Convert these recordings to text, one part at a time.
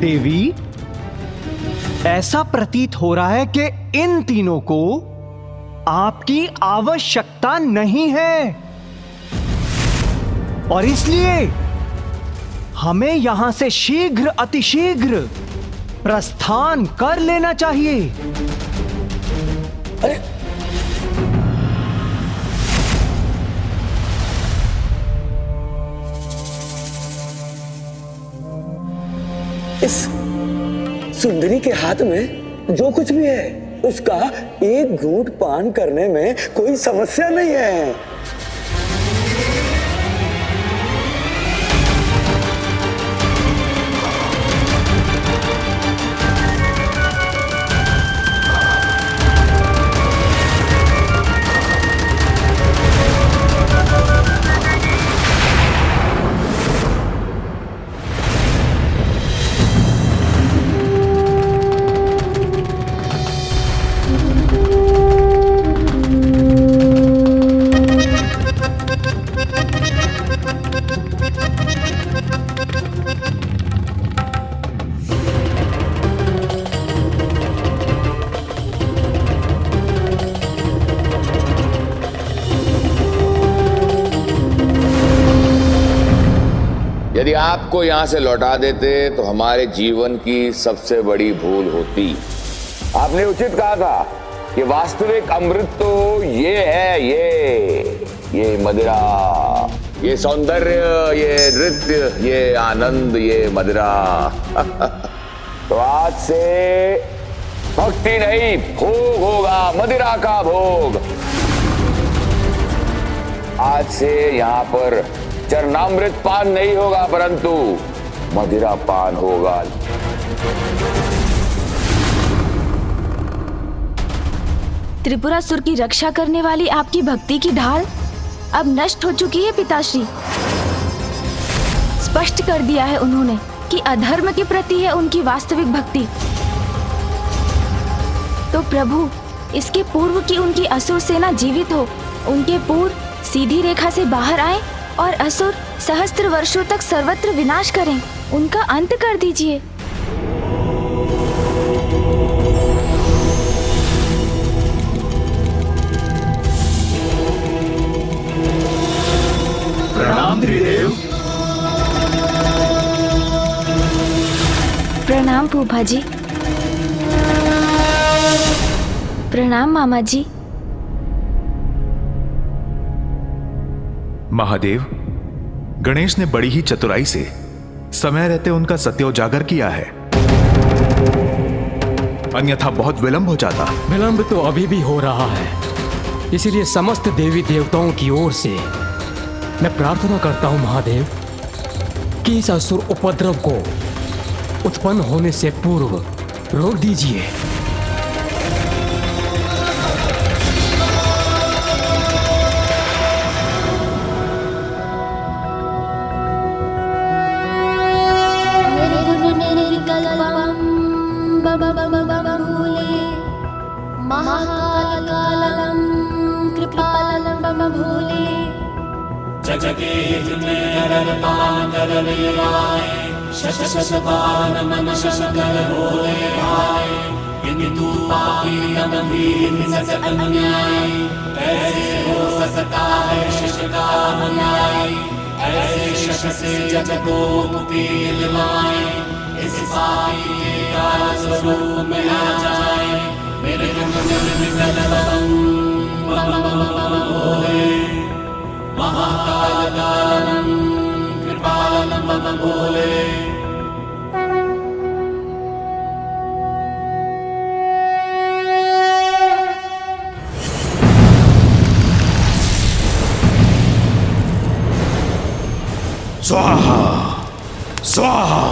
देवी, ऐसा प्रतीत हो रहा है कि इन तीनों को आपकी आवश्यकता नहीं है और इसलिए हमें यहां से शीघ्र अतिशीघ्र प्रस्थान कर लेना चाहिए। अरे इस सुंदरी के हाथ में जो कुछ भी है उसका एक घूंट पान करने में कोई समस्या नहीं है। यदि आपको यहां से लौटा देते तो हमारे जीवन की सबसे बड़ी भूल होती। आपने उचित कहा था कि वास्तविक अमृत तो ये है, ये मदिरा, ये सौंदर्य, ये नृत्य, ये आनंद, ये मदिरा। तो आज से भक्ति नहीं, भोग होगा, मदिरा का भोग। आज से यहां पर चरणामृत पान नहीं होगा परंतु मदिरा पान होगा। त्रिपुरासुर की रक्षा करने वाली आपकी भक्ति की ढाल अब नष्ट हो चुकी है पिताश्री। स्पष्ट कर दिया है उन्होंने कि अधर्म के प्रति है उनकी वास्तविक भक्ति। तो प्रभु, इसके पूर्व की उनकी असुर सेना जीवित हो, उनके पूर्व सीधी रेखा से बाहर आए और असुर सहस्त्र वर्षों तक सर्वत्र विनाश करें, उनका अंत कर दीजिए। प्रणाम त्रिदेव। प्रणाम फूफा जी। प्रणाम मामा जी। महादेव, गणेश ने बड़ी ही चतुराई से समय रहते उनका सत्योजागर किया है, अन्यथा बहुत विलंब हो जाता। विलंब तो अभी भी हो रहा है, इसीलिए समस्त देवी देवताओं की ओर से मैं प्रार्थना करता हूं महादेव कि इस असुर उपद्रव को उत्पन्न होने से पूर्व रोक दीजिए। स्वाहा स्वाहा।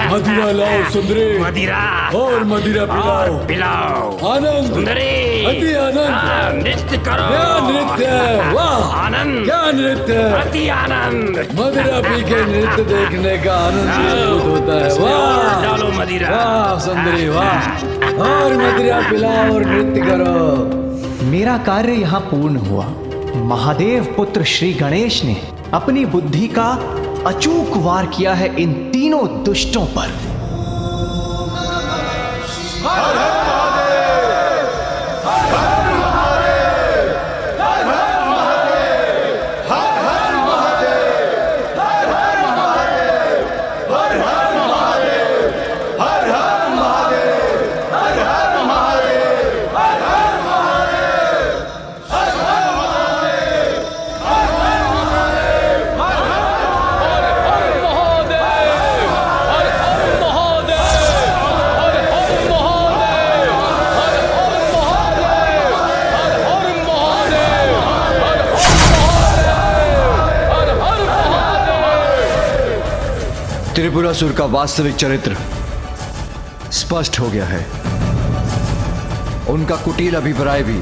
मदिरा लाओ सुंदरी, मदिरा और मदिरा पिलाओ। पिलाओ आनंद, सुंदरी, अति आनंद, नृत्य करो। क्या नृत्य, वाह, आनंद, क्या नृत्य, अति आनंद। मदिरा पी के नृत्य देखने का आनंद ही अद्भुत होता है। इसमें और वाह, डालो मदिरा। वाह सुंदरी, वाह, और मदिरा पिलाओ और नृत्य करो। मेरा कार्य यहाँ पूर्ण हुआ। महादेव पुत्र श्री गणेश ने अपनी बुद्धि का अचूक वार किया है इन तीनों दुष्टों पर। त्रिपुरासुर का वास्तविक चरित्र स्पष्ट हो गया है। उनका कुटिल अभिप्राय भी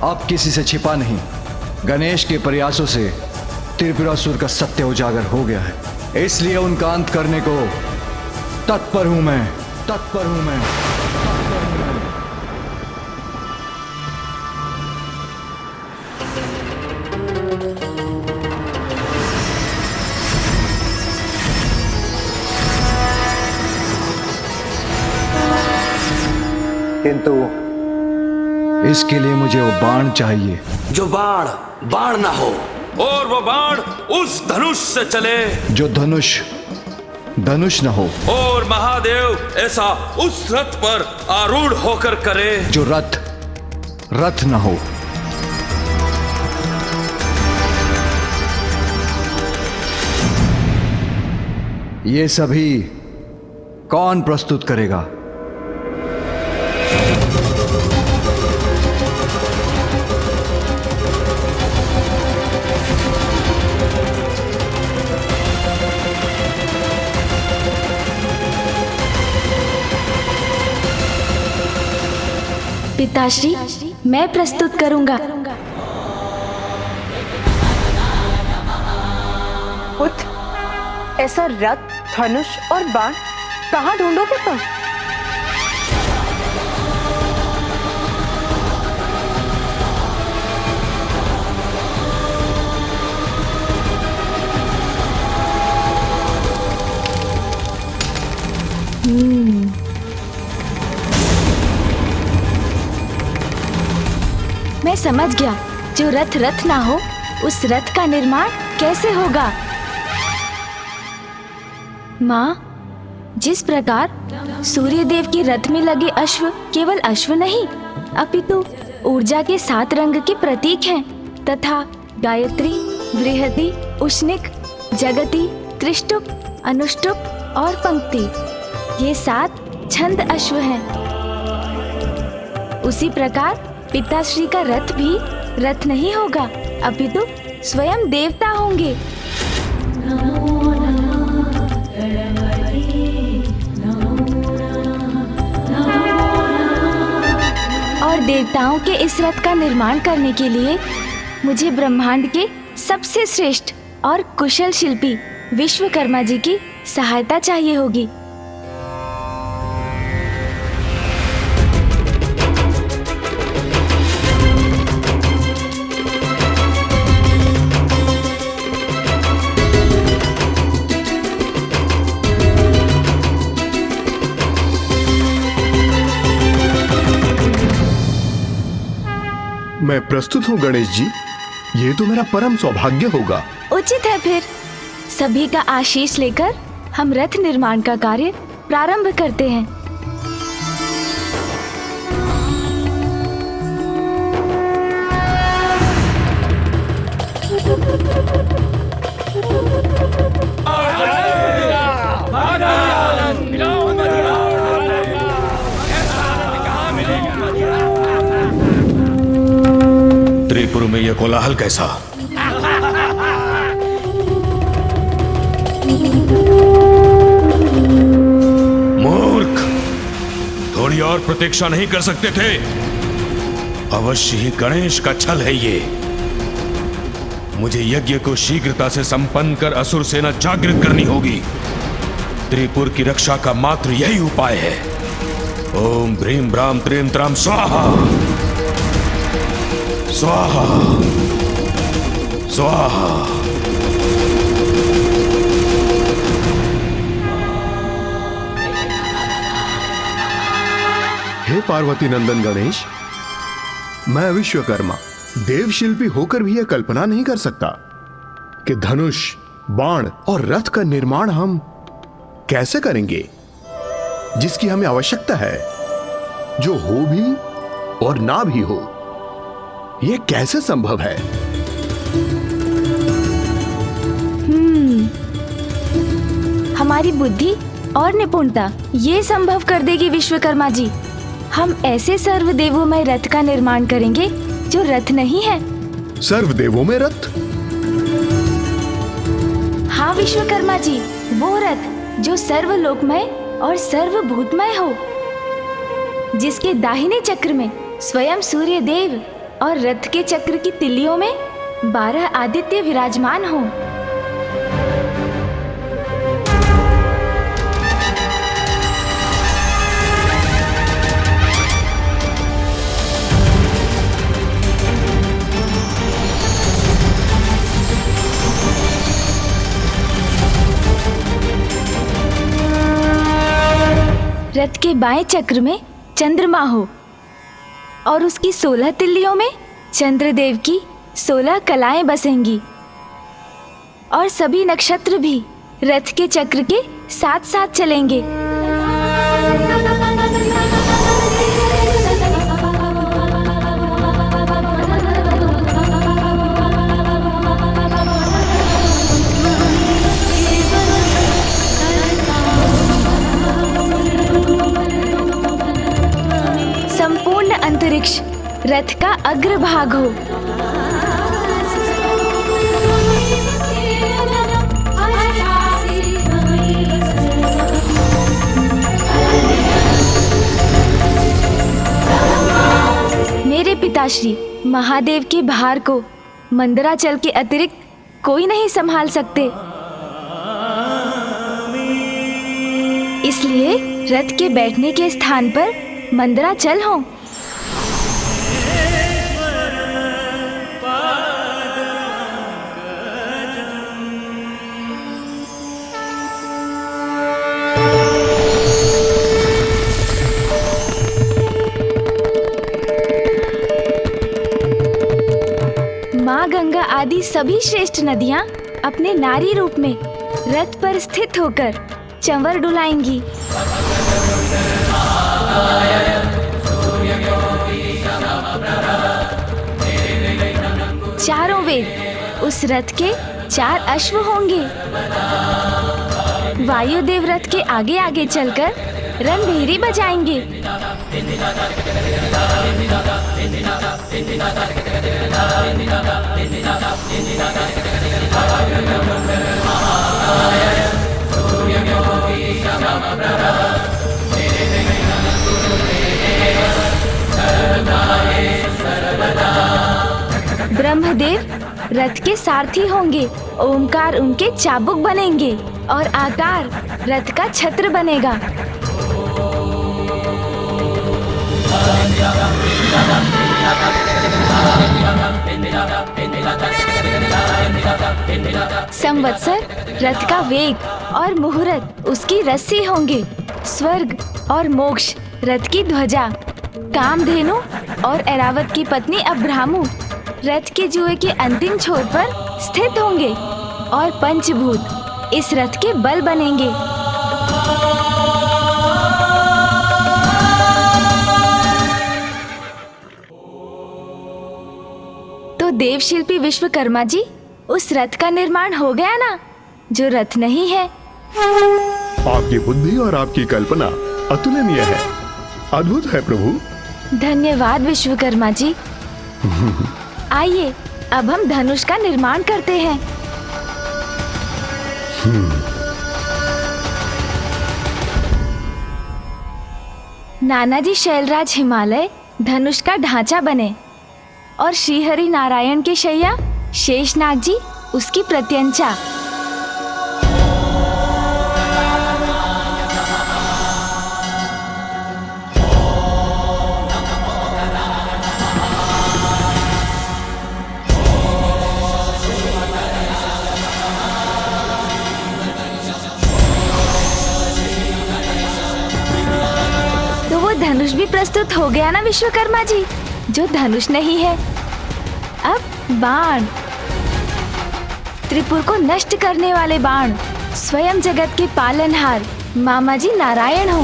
अब किसी से छिपा नहीं। गणेश के प्रयासों से त्रिपुरासुर का सत्य उजागर हो गया है, इसलिए उनका अंत करने को तत्पर हूं मैं, तत्पर हूं मैं। किंतु इसके लिए मुझे वो बाण चाहिए जो बाण बाण ना हो, और वो बाण उस धनुष से चले जो धनुष धनुष न हो, और महादेव ऐसा उस रथ पर आरूढ़ होकर करे जो रथ रथ न हो। ये सभी कौन प्रस्तुत करेगा? पिताश्री, मैं प्रस्तुत करूंगा। पुत्र, ऐसा रथ, धनुष और बाण कहाँ ढूंढोगे तुम? मैं समझ गया। जो रथ रथ ना हो, उस रथ का निर्माण कैसे होगा? माँ, जिस प्रकार सूर्यदेव के रथ में लगे अश्व केवल अश्व नहीं, अपितु ऊर्जा के 7 रंग के प्रतीक हैं, तथा गायत्री, बृहति, उष्णिक, जगति, त्रिष्टुप, अनुष्टुप और पंक्ति, ये 7 छंद अश्व हैं। उसी प्रकार पिताश्री का रथ भी रथ नहीं होगा, अपितु स्वयं देवता होंगे। और देवताओं के इस रथ का निर्माण करने के लिए मुझे ब्रह्मांड के सबसे श्रेष्ठ और कुशल शिल्पी विश्वकर्मा जी की सहायता चाहिए होगी। मैं प्रस्तुत हूँ गणेश जी, ये तो मेरा परम सौभाग्य होगा। उचित है, फिर सभी का आशीष लेकर हम रथ निर्माण का कार्य प्रारंभ करते हैं। त्रिपुर में यह कोलाहल कैसा? की और प्रतीक्षा नहीं कर सकते थे? अवश्य ही गणेश का छल है ये। मुझे यज्ञ को शीघ्रता से संपन्न कर असुर सेना जागृत करनी होगी। त्रिपुर की रक्षा का मात्र यही उपाय है। ओम भ्रीम भ्राम त्रीम त्राम स्वाहा स्वाहा स्वाहा। हे पार्वती नंदन गणेश, मैं विश्वकर्मा देव शिल्पी होकर भी यह कल्पना नहीं कर सकता कि धनुष, बाण और रथ का निर्माण हम कैसे करेंगे, जिसकी हमें आवश्यकता है, जो हो भी और ना भी हो। यह कैसे संभव है? हमारी बुद्धि और निपुणता ये संभव कर देगी विश्वकर्मा जी। हम ऐसे सर्वदेवोमय रथ का निर्माण करेंगे जो रथ नहीं है। सर्वदेवों में रथ? हाँ विश्वकर्मा जी, वो रथ जो सर्वलोकमय और सर्वभूतमय हो, जिसके दाहिने चक्र में स्वयं सूर्य देव और रथ के चक्र की तिल्लियों में 12 आदित्य विराजमान हो। रथ के बाएं चक्र में चंद्रमा हो और उसकी 16 तिल्लियों में चंद्रदेव की 16 कलाएं बसेंगी और सभी नक्षत्र भी रथ के चक्र के साथ साथ चलेंगे। संपूर्ण अंतरिक्ष रथ का अग्रभाग हो। मेरे पिताश्री महादेव के भार को मंदराचल के अतिरिक्त कोई नहीं संभाल सकते, इसलिए रथ के बैठने के स्थान पर मंदराचल हो। माँ गंगा आदि सभी श्रेष्ठ नदियाँ अपने नारी रूप में रथ पर स्थित होकर चंवर डुलाएंगी। चारों वेद उस रथ के 4 अश्व होंगे। वायुदेव रथ के आगे आगे चलकर रणभेरी बजाएंगे। ब्रह्मदेव रथ के सारथी होंगे। ओमकार उनके चाबुक बनेंगे और आकार रथ का छत्र बनेगा। संवत्सर रथ का वेग और मुहूर्त उसकी रस्सी होंगे। स्वर्ग और मोक्ष रथ की ध्वजा। कामधेनु और ऐरावत की पत्नी अब्राह्मु रथ के जुए के अंतिम छोर पर स्थित होंगे और पंचभूत इस रथ के बल बनेंगे। तो देवशिल्पी विश्वकर्मा जी, उस रथ का निर्माण हो गया ना, जो रथ नहीं है। आपकी बुद्धि और आपकी कल्पना अतुलनीय है, अद्भुत है प्रभु। धन्यवाद विश्वकर्मा जी। आइए अब हम धनुष का निर्माण करते हैं। नानाजी शैलराज हिमालय धनुष का ढांचा बने और श्रीहरि नारायण के शैया शेषनाग जी उसकी प्रत्यंचा। तो वो धनुष भी प्रस्तुत हो गया ना विश्वकर्मा जी, जो धनुष नहीं है। अब बाण, त्रिपुर को नष्ट करने वाले बाण, स्वयं जगत के पालनहार मामा जी नारायण हो।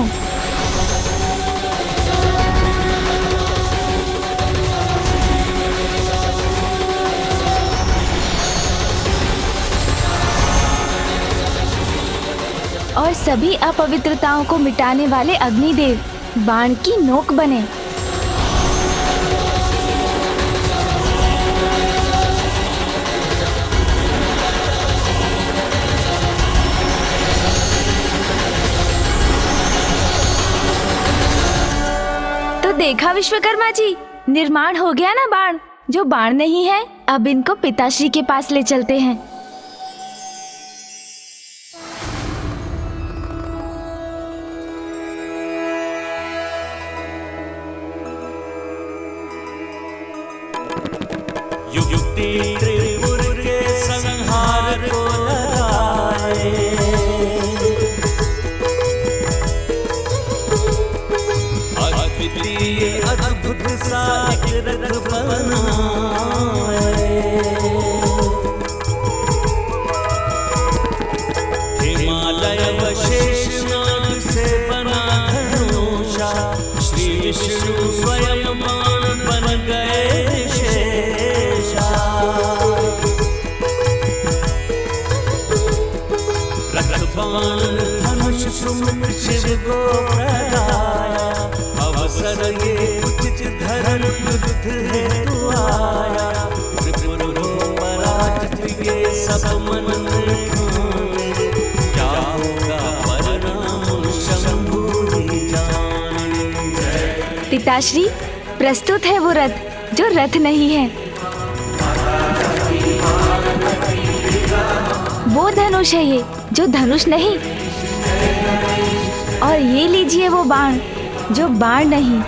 और सभी अपवित्रताओं को मिटाने वाले अग्निदेव बाण की नोक बने। तो देखा विश्वकर्मा जी, निर्माण हो गया ना बाण। जो बाण नहीं है, अब इनको पिताश्री के पास ले चलते हैं। युक्ति त्रिपुर के संहार को लगाए, अद्वितीय अद्भुत सा एक रथ बनाए। हिमालय व शेषनाग से बना धनुषा, श्री विष्णु स्वयं बाण बन गए। धनुष सुमित शिव को प्रगाया, अवसर ये उचित धर्म युद्ध हेतु आया। त्रिपुर पराजित ये सब मन में ठाने, क्या होगा परिणाम शंभु ही जाने। पिताश्री, प्रस्तुत है वो रथ जो रथ नहीं है। वो धनुष है ये जो धनुष नहीं, और ये लीजिए वो बाण जो बाण नहीं।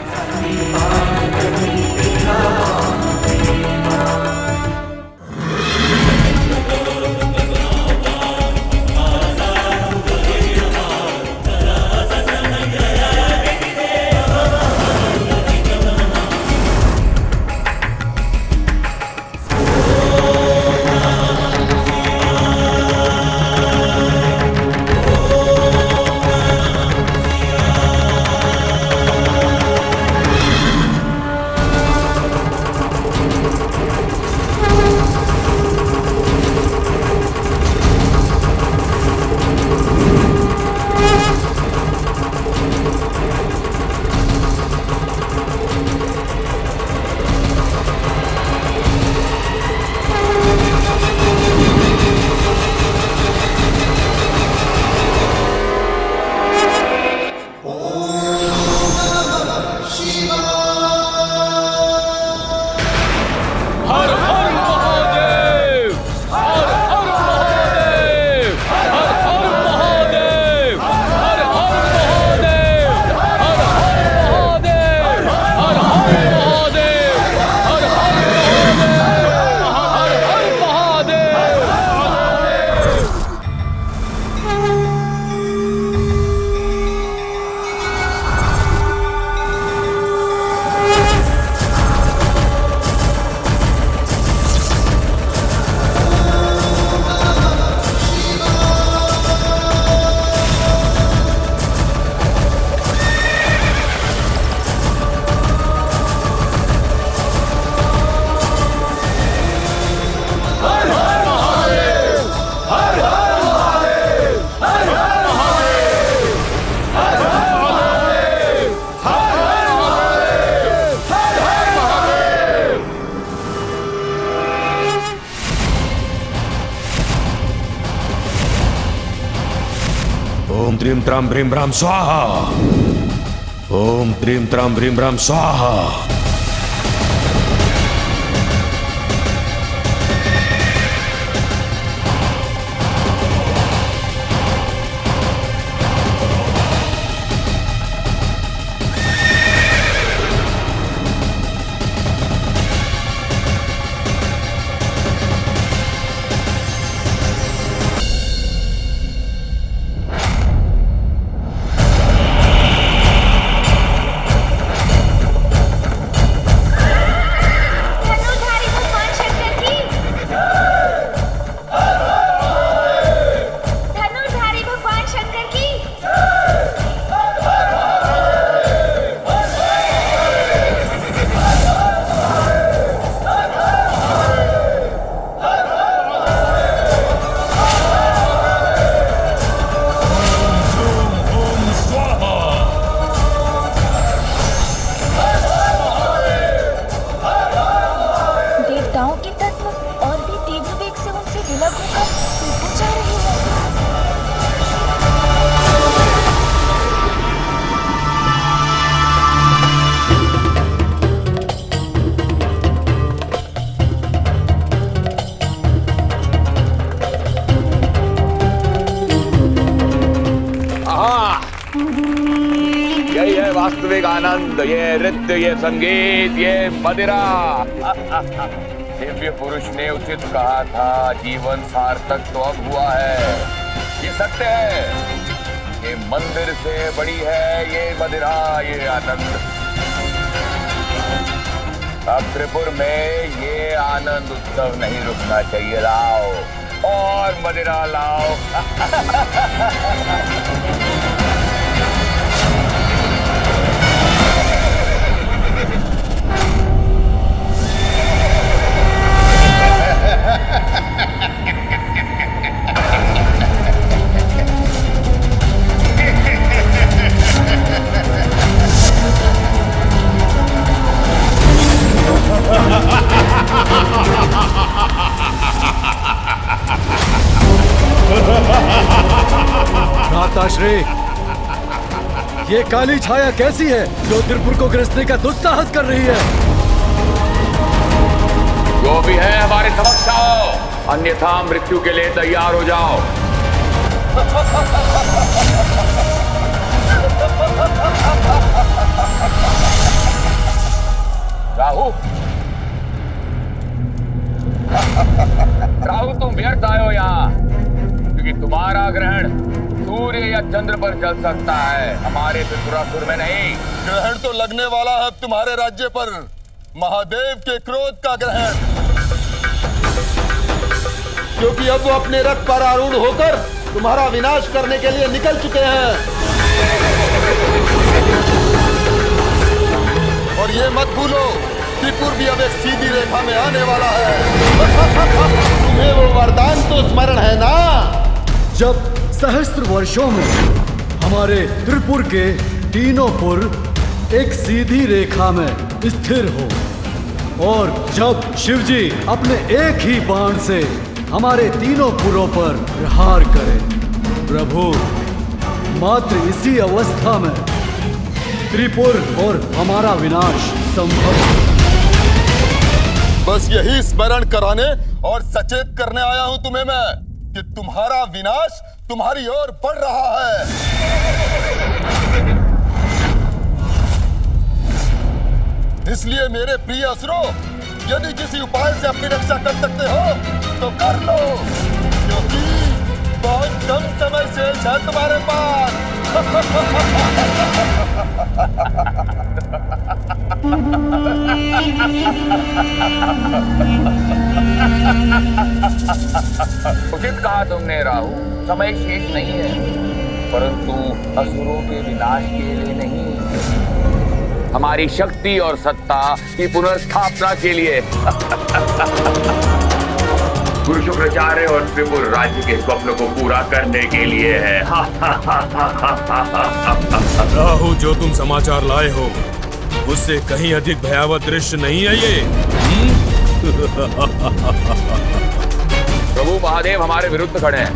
ओम त्रीम त्राम भ्रीम भ्राम स्वाहा। ओम त्रीम त्राम भ्रीम भ्राम स्वाहा। यही है वास्तविक आनंद, ये नृत्य, ये संगीत, ये मदिरा। दिव्य पुरुष ने उचित कहा था, जीवन सार्थक तो अब हुआ है। ये सत्य है, ये मंदिर से बड़ी है ये मदिरा, ये आनंद। अब त्रिपुर में ये आनंद उत्सव नहीं रुकना चाहिए। लाओ और मदिरा लाओ। भ्राताश्री, ये काली छाया कैसी है जो त्रिपुर को ग्रसने का दुस्साहस कर रही है? जो भी है हमारे समक्ष आओ, अन्यथा मृत्यु के लिए तैयार हो जाओ। राहु, राहु तुम व्यर्थ आए हो यहाँ, क्योंकि तुम्हारा ग्रहण सूर्य या चंद्र पर चल सकता है, हमारे त्रिपुरासुर में नहीं। ग्रहण तो लगने वाला है तुम्हारे राज्य पर, महादेव के क्रोध का ग्रहण, क्योंकि अब वो अपने रथ पर आरूढ़ होकर तुम्हारा विनाश करने के लिए निकल चुके हैं। और ये मत भूलो, त्रिपुर भी अब एक सीधी रेखा में आने वाला है। तुम्हें वो वरदान तो स्मरण है ना, जब सहस्त्र वर्षों में हमारे त्रिपुर के तीनों पुर एक सीधी रेखा में स्थिर हो, और जब शिवजी अपने एक ही बाण से हमारे तीनों पुरों पर प्रहार करें। प्रभु, मात्र इसी अवस्था में त्रिपुर और हमारा विनाश संभव है। बस यही स्मरण कराने और सचेत करने आया हूं तुम्हें मैं कि तुम्हारा विनाश तुम्हारी ओर बढ़ रहा है। इसलिए मेरे प्रिय असुरों, यदि किसी उपाय से अपनी रक्षा कर सकते हो तो कर लो, क्योंकि बहुत कम समय शेष है तुम्हारे पास। उचित कहा तुमने राहु, समय शेष नहीं है, परंतु असुरों के विनाश के लिए नहीं, हमारी शक्ति और सत्ता की पुनर्स्थापना के लिए। गुरु शुक्राचार्य और त्रिपुर राज्य के स्वप्न को पूरा करने के लिए है। राहु, जो तुम समाचार लाए हो उससे कहीं अधिक भयावह दृश्य नहीं है ये। प्रभु महादेव हमारे विरुद्ध खड़े हैं,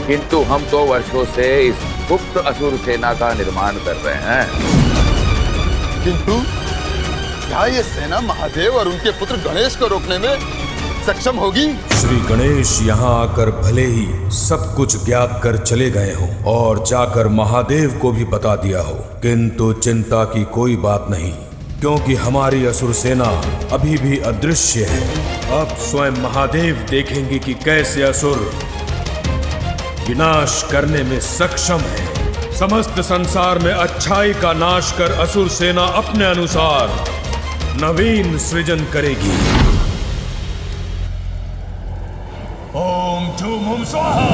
किंतु हम तो वर्षों से इस गुप्त असुर सेना का निर्माण कर रहे हैं। किंतु क्या ये सेना महादेव और उनके पुत्र गणेश को रोकने में सक्षम होगी? श्री गणेश यहाँ आकर भले ही सब कुछ ज्ञात कर चले गए हो और जाकर महादेव को भी बता दिया हो, किंतु चिंता की कोई बात नहीं, क्योंकि हमारी असुर सेना अभी भी अदृश्य है। अब स्वयं महादेव देखेंगे कि कैसे असुर विनाश करने में सक्षम है। समस्त संसार में अच्छाई का नाश कर असुर सेना अपने अनुसार नवीन सृजन करेगी। ओम झूम हुम स्वाहा।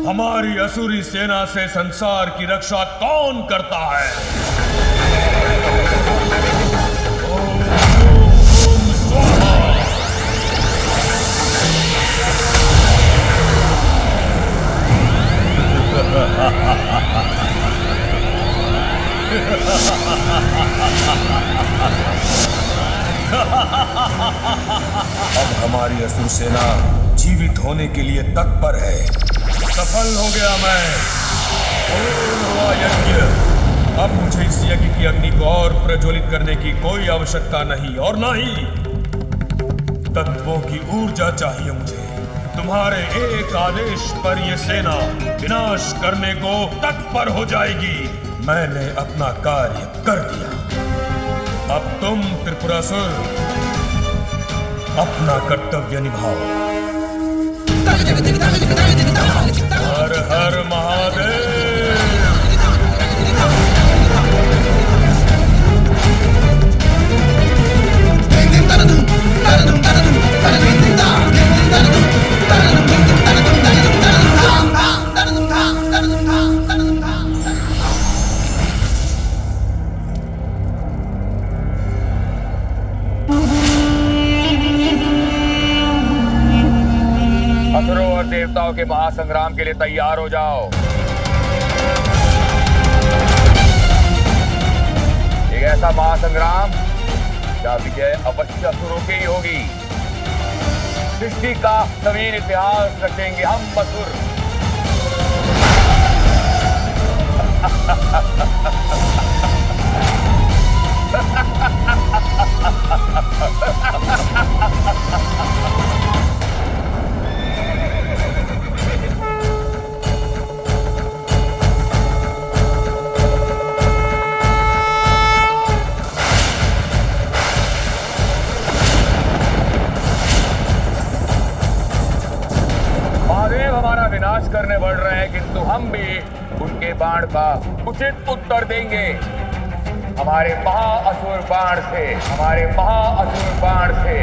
हमारी असुरी सेना से संसार की रक्षा कौन करता है? ओम स्वाहा। अब हमारी असुर सेना जीवित होने के लिए तत्पर है। सफल हो गया मैं। पूर्ण हुआ यज्ञ। अब मुझे इस यज्ञ की अग्नि को और प्रज्वलित करने की कोई आवश्यकता नहीं, और ना ही तत्वों की ऊर्जा चाहिए मुझे। तुम्हारे एक आदेश पर यह सेना विनाश करने को तत्पर हो जाएगी। मैंने अपना कार्य कर दिया। अब तुम त्रिपुरासुर अपना कर्तव्य निभाओ। हर हर महादेव। असुरों और देवताओं के महासंग्राम के लिए तैयार हो जाओ। एक ऐसा महासंग्राम जहाँ विजय अवश्य असुरों की ही होगी। सृष्टि का नवीन इतिहास रचेंगे हम असुर। विनाश करने बढ़ रहे हैं, किंतु हम भी उनके बाण का उचित उत्तर देंगे। हमारे महाअसुर बाण से, हमारे महाअसुर बाण से।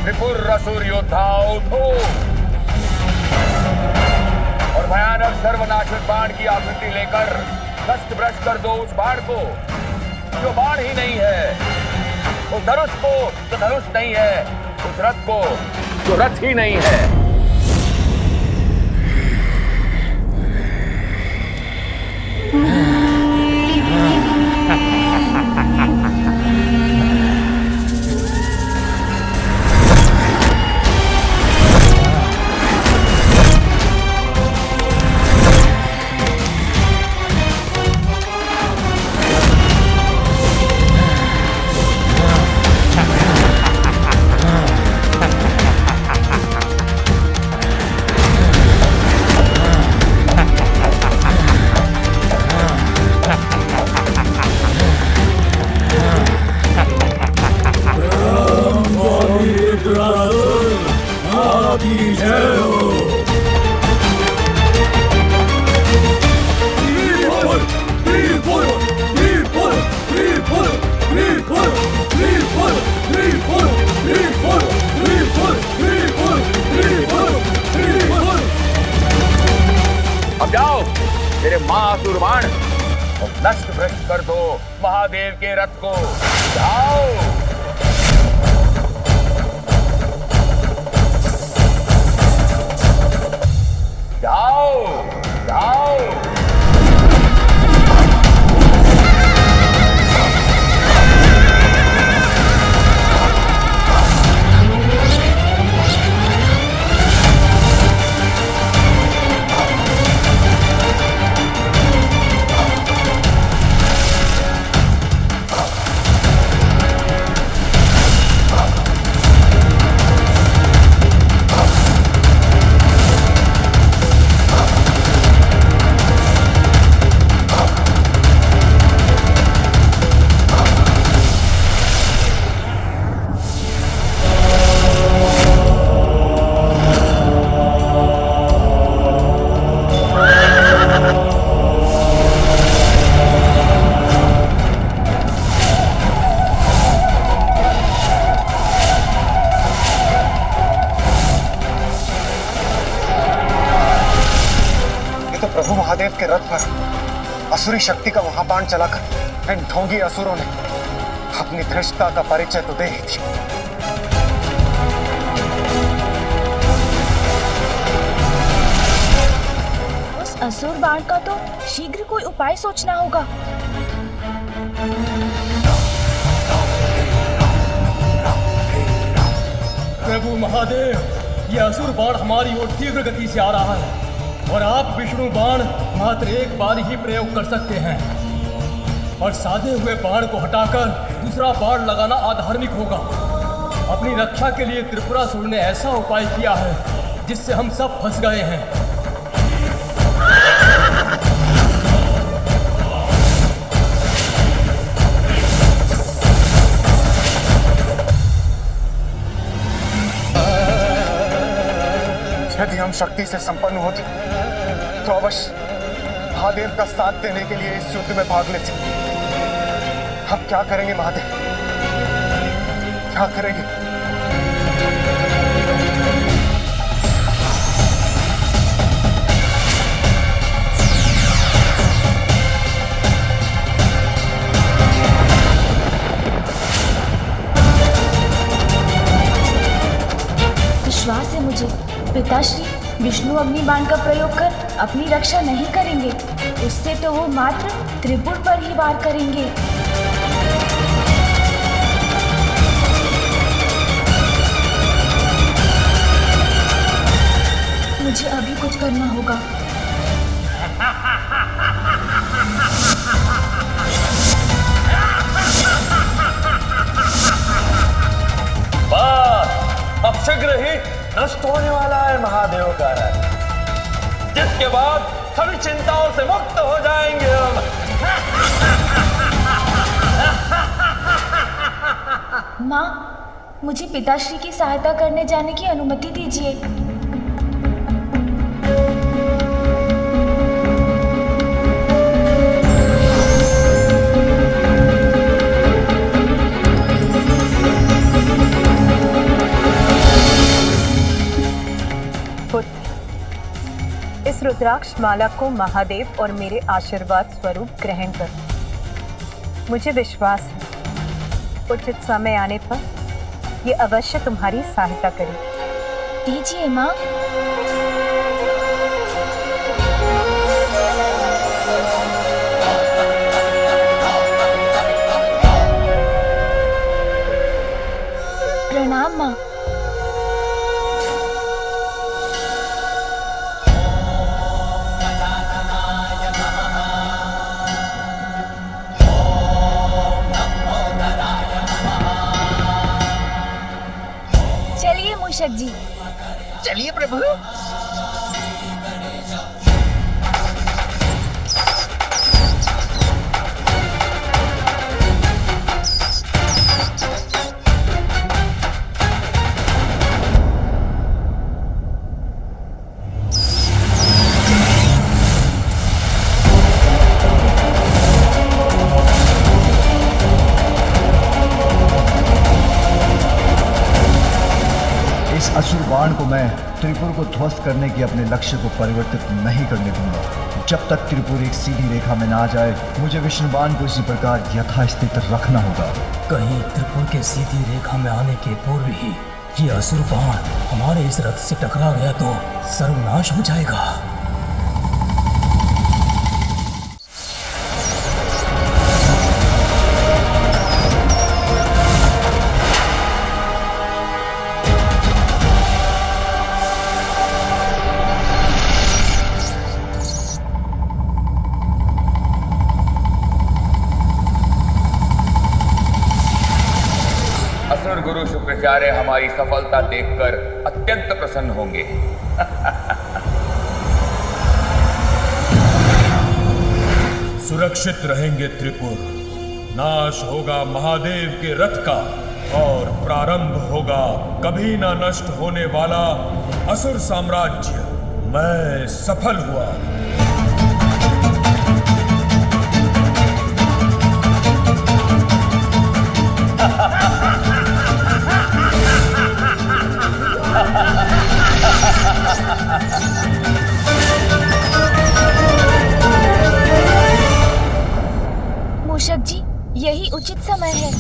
त्रिपुर असुर योद्धाओ उठो और भयानक सर्वनाशक बाण की आकृति लेकर नष्ट भ्रष्ट कर दो उस बाण को जो बाण ही नहीं है, उस धनुष को जो धनुष नहीं है, उस रथ को जो रथ ही नहीं है। असुर बाण और नष्ट भ्रष्ट कर दो महादेव के रथ को। जाओ। जाओ जाओ। प्रभु महादेव के रथ पर असुरी शक्ति का वहां बाण चलाकर इन ढोंगी असुरों ने अपनी धृष्टता का परिचय तो दे ही दिया। उस असुर बाण का तो शीघ्र कोई उपाय सोचना होगा। प्रभु महादेव, यह असुर बाण हमारी ओर तीव्र गति से आ रहा है और आप विष्णु बाण मात्र एक बार ही प्रयोग कर सकते हैं और साधे हुए बाण को हटाकर दूसरा बाण लगाना अधार्मिक होगा। अपनी रक्षा के लिए त्रिपुरासुर ने ऐसा उपाय किया है जिससे हम सब फंस गए हैं। यदि हम शक्ति से संपन्न होते तो अवश्य महादेव का साथ देने के लिए इस युद्ध में भाग लेते। हम क्या करेंगे महादेव, क्या करेंगे? विश्वास है मुझे, पिताश्री विष्णु अग्निबाण का प्रयोग कर अपनी रक्षा नहीं करेंगे। उससे तो वो मात्र त्रिपुर पर ही वार करेंगे। मुझे अभी कुछ करना होगा। अब शीघ्र ही नष्ट होने वाला है महादेव का रथ, जिसके बाद सभी चिंताओं से मुक्त हो जाएंगे हम। माँ, मुझे पिताश्री की सहायता करने जाने की अनुमति दीजिए। इस रुद्राक्ष माला को महादेव और मेरे आशीर्वाद स्वरूप ग्रहण करो। मुझे विश्वास है उचित समय आने पर ये अवश्य तुम्हारी सहायता करेगी। दीजिए माँ। प्रणाम माँ। मूषक जी, चलिए प्रभु। असुर बाण को मैं त्रिपुर को ध्वस्त करने के अपने लक्ष्य को परिवर्तित नहीं करने दूंगा। जब तक त्रिपुर एक सीधी रेखा में ना आ जाए, मुझे विष्णुबाण को इसी प्रकार यथास्थित रखना होगा। कहीं त्रिपुर के सीधी रेखा में आने के पूर्व ही ये असुर बाण हमारे इस रथ से टकरा गया तो सर्वनाश हो जाएगा। असुर गुरु शुक्राचार्य हमारी सफलता देखकर अत्यंत प्रसन्न होंगे। सुरक्षित रहेंगे त्रिपुर, नाश होगा महादेव के रथ का और प्रारंभ होगा कभी ना नष्ट होने वाला असुर साम्राज्य। मैं सफल हुआ। मूषक जी, यही उचित समय है।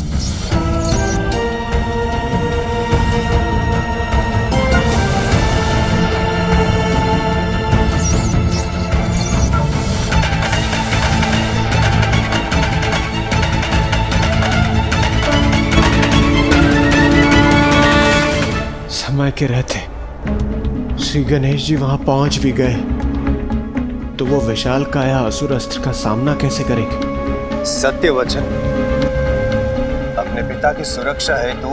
समय के रहते श्री गणेश जी वहां पहुंच भी गए तो वो विशाल काया असुर अस्त्र का सामना कैसे करेंगे? सत्य वचन। अपने पिता की सुरक्षा हेतु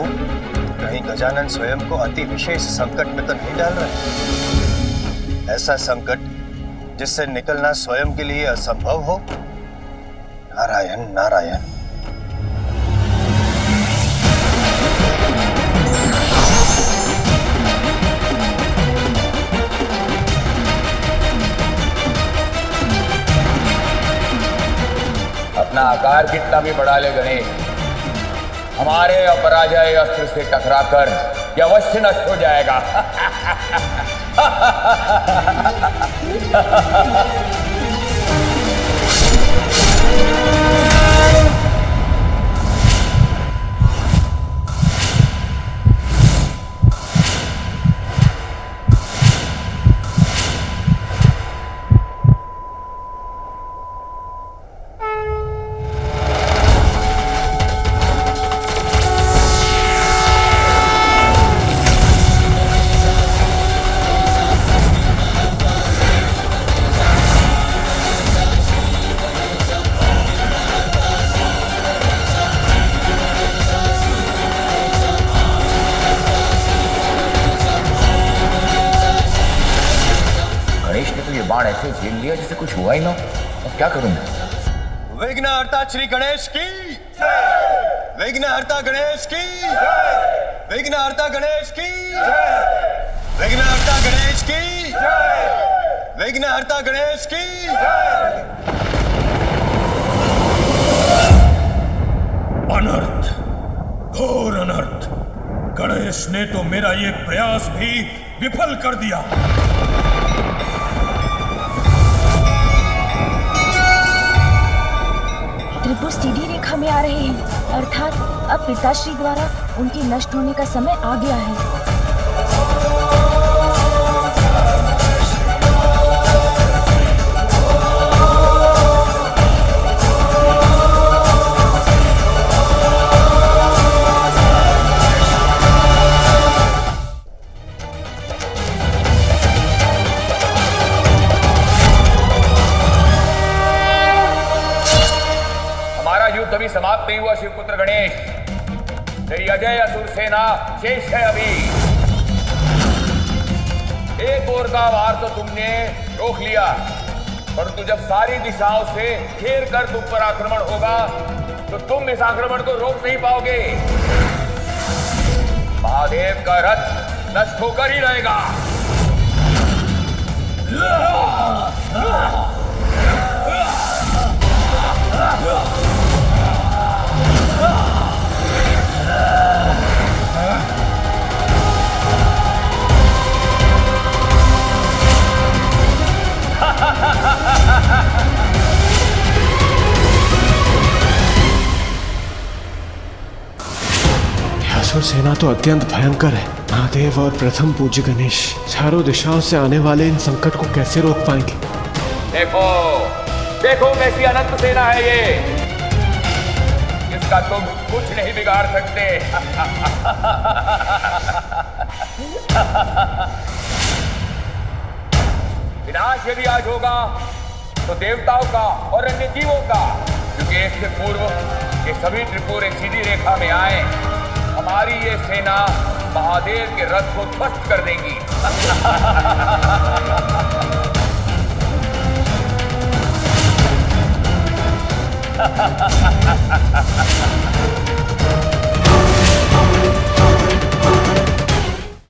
कहीं गजानन स्वयं को अति विशेष संकट में तो नहीं डाल रहे? ऐसा संकट जिससे निकलना स्वयं के लिए असंभव हो? नारायण नारायण। अपना आकार कितना भी बढ़ा ले गणेश, हमारे अपराजय अस्त्र से टकराकर यह अवश्य नष्ट हो जाएगा। बाण ऐसे झेल लिया जैसे कुछ हुआ ही ना। अब क्या करूं मैं? विघ्नहर्ता श्री गणेश की, विघ्नहर्ता गणेश की, विघ्नहर्ता गणेश की, विघ्नहर्ता गणेश की, विघ्नहर्ता गणेश की। अनर्थ, घोर अनर्थ। गणेश ने तो मेरा ये प्रयास भी विफल कर दिया। त्रिपुर सीधी रेखा में आ रहे हैं, अर्थात अब पिताश्री द्वारा उनके नष्ट होने का समय आ गया है। अभी समाप्त नहीं हुआ शिवपुत्र गणेश, तेरी अजय असुर सेना शेष है अभी। एक ओर का वार तो तुमने रोक लिया, परंतु जब सारी दिशाओं से घेर कर तुम पर आक्रमण होगा तो तुम इस आक्रमण को रोक नहीं पाओगे। महादेव का रथ नष्ट होकर ही रहेगा। सेना तो अत्यंत भयंकर है। महादेव और प्रथम पूज्य गणेश चारों दिशाओं से आने वाले इन संकट को कैसे रोक पाएंगे? देखो देखो कैसी अनंत सेना है ये, इसका तुम कुछ नहीं बिगाड़ सकते। विनाश यदि आज होगा तो देवताओं का और अन्य जीवों का, क्योंकि इससे पूर्व ये सभी त्रिपुरे सीधी रेखा में आए, हमारी ये सेना महादेव के रथ को ध्वस्त कर देंगी।